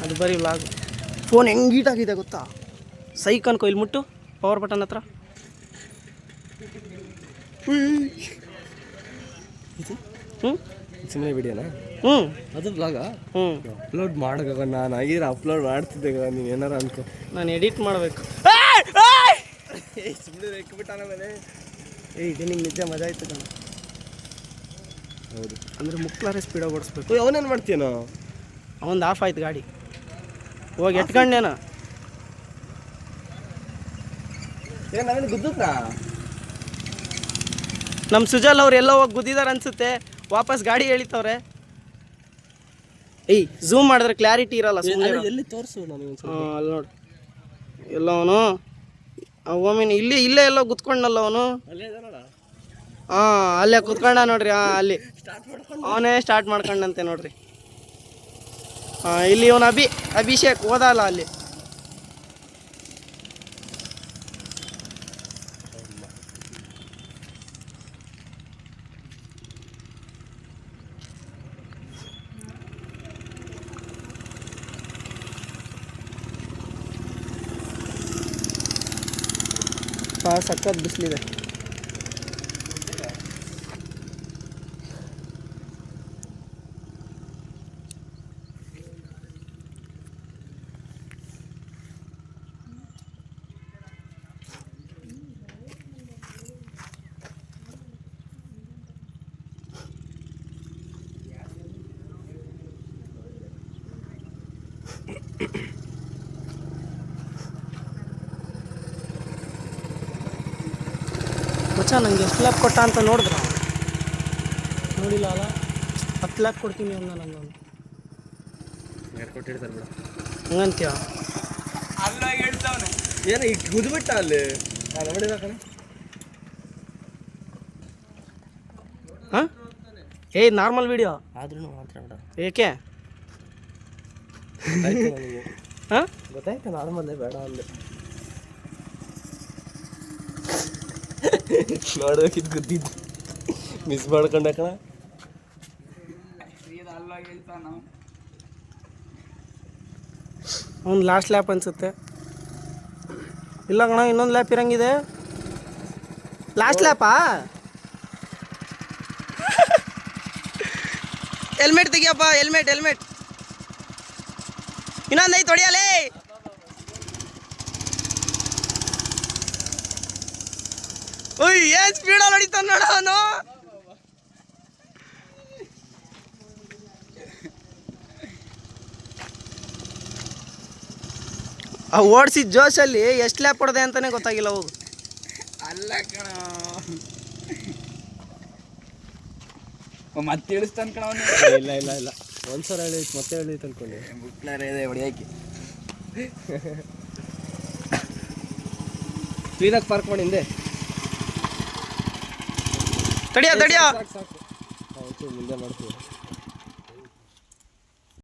ಅದು ಬರೀ vlog. Phone ಹೆಂಗೆ ಹೀಟಾಗಿದೆ ಗೊತ್ತಾ? ಸೈಕ್ ಅನ್ಕೋ, ಇಲ್ಲಿ ಮುಟ್ಟು ಪವರ್ ಬಟನ್ ಹತ್ರ. ಸುಮ್ಮನೆ ವಿಡಿಯೋನಾ? ಅದು ಬ್ಲಾಗ ಅಪ್ಲೋಡ್ ಮಾಡೋವಾಗ ನಾನು ಆಗಿದ್ರೆ ಅಪ್ಲೋಡ್ ಮಾಡ್ತಿದ್ದೆ. ನೀನು ಏನಾರ ಅನ್ಕೋ, ನಾನು ಎಡಿಟ್ ಮಾಡಬೇಕು. ಸುಮ್ಮನೆ ರೆಕ್ಬಿಟ್ಟಾನ ಮೇಲೆ. ಇದು ನಿಮ್ಗೆ ನಿಜ ಮಜಾ ಆಯ್ತು ಕಣ. ಹೌದು, ಅಂದರೆ ಮುಕ್ಲಾರೆ ಸ್ಪೀಡಾಗಿ ಓಡಿಸ್ಬೇಕು. ಅವನೇನು ಮಾಡ್ತೀನೋ? ಅವನದು ಆಫ್ ಆಯ್ತು ಗಾಡಿ. ಹೋಗಿ ಎಟ್ಕೊಂಡೇನ ನಾವೇನು ಗುದ್ದುತ್ತಾ? ನಮ್ಮ ಸುಜಲ್ ಅವ್ರು ಎಲ್ಲೋ ಹೋಗಿ ಗುದ್ದಿದಾರೆ ಅನ್ಸುತ್ತೆ. ವಾಪಸ್ ಗಾಡಿ ಎಳಿತವ್ರೆ. ಝೂಮ್ ಮಾಡಿದ್ರೆ ಕ್ಲಾರಿಟಿ ಇರಲ್ಲ. ಎಲ್ಲಿ ತೋರಿಸು ನನಗೆ. ಅಲ್ಲಿ ನೋಡಿ, ಎಲ್ಲ ಅವನು ಒಮ್ಮೆ ಇಲ್ಲೇ ಎಲ್ಲೋ ಕುತ್ಕೊಂಡಲ್ಲ ಅವನು. ಅಲ್ಲೇ ಕುತ್ಕೊಂಡ ನೋಡ್ರಿ. ಅಲ್ಲಿ ಅವನೇ ಸ್ಟಾರ್ಟ್ ಮಾಡ್ಕೊಂಡಂತೆ ನೋಡ್ರಿ. ಇಲ್ಲಿ ಇವನು ಅಭಿಷೇಕ್ ಓದಲ್ಲ ಅಲ್ಲಿ. ಸಖತ್ ಬಿಸಿಲಿದೆ. ಮಚ್ಚ ನಂಗೆ ಎಷ್ಟು ಲ್ಯಾಪ್ ಕೊಟ್ಟ ಅಂತ ನೋಡಿದ್ರ? ನೋಡಿಲ್ಲ ಅಲ್ಲ. 10 ಲ್ಯಾಪ್ ಕೊಡ್ತೀನಿ ಅಂದ ನಂಗೆ. ಕೊಟ್ಟಿರ್ತಾರೆ ಬಿಡ, ಹಂಗಂತೀಯ? ಅಲ್ಲ ಹೇಳ್ತಾವನೆ ಏನೋ ಈಗ ಗುದ್ಬಿಟ್ಟ ಅಲ್ಲಿ. ನಾನು ನೋಡಿದ ಕಣೆ. ಹಾಂ, ನಾರ್ಮಲ್ ವಿಡಿಯೋ ಆದ್ರೂ ಮಾತ್ರ ಬಿಡ. ಏಕೆ? ಹಾಂ, ಗೊತ್ತಾಯ್ತು. ನಾರ್ಮಲ್ಲೇ ಬೇಡ ಅಂದೆ. ನೋಡೋಕಿದ್ ಗುದ್ದಿದ್ದು ಮಿಸ್ ಮಾಡ್ಕೊಂಡ ಕಣ. ಅವ್ನು ಲಾಸ್ಟ್ ಲ್ಯಾಪ್ ಅನ್ಸುತ್ತೆ. ಇಲ್ಲ ಕಣ, ಇನ್ನೊಂದು ಲ್ಯಾಪ್ ಇರಂಗಿದೆ. ಲಾಸ್ಟ್ ಲ್ಯಾಪಾ? ಹೆಲ್ಮೆಟ್ ತೆಗಿಯಪ್ಪ, ಹೆಲ್ಮೆಟ್. ಇನ್ನೊಂದು ಐದು ಹೊಡಿಯಲೇ. ಏನ್ ಸ್ಪೀಡಲ್ಲಿ ಹೊಡಿತಾನ ನೋಡ ಅವನು. ಓಡಿಸಿದ ಜೋಶಲ್ಲಿ ಎಷ್ಟು ಲ್ಯಾಪ್ ಹೊಡೆದೆ ಅಂತಾನೆ ಗೊತ್ತಾಗಿಲ್ಲ. ಹೋಗು. ಅಲ್ಲ ಕಣ, ಮತ್ತೆ ಇಳಿಸ್ತಾನ ಕಣ ಅವನು. ಇಲ್ಲ ಒಂದ್ಸಲ ಹೇಳಿತ್ತು, ಮತ್ತೆ ಹೇಳಿತ್ತು ಅನ್ಕೊಂಡೆ. ಬುಕ್ಲಾರೆ ಇದೆ ಹೊಡಿಯಾಕಿ. ಕ್ಲೀನಾಗಿ ಪಾರ್ಕ್ ಮಾಡಿ ಹಿಂದೆ. ತಡಿಯ ಸಾಕು ಮುಂದೆ ಮಾಡ್ತೀವಿ.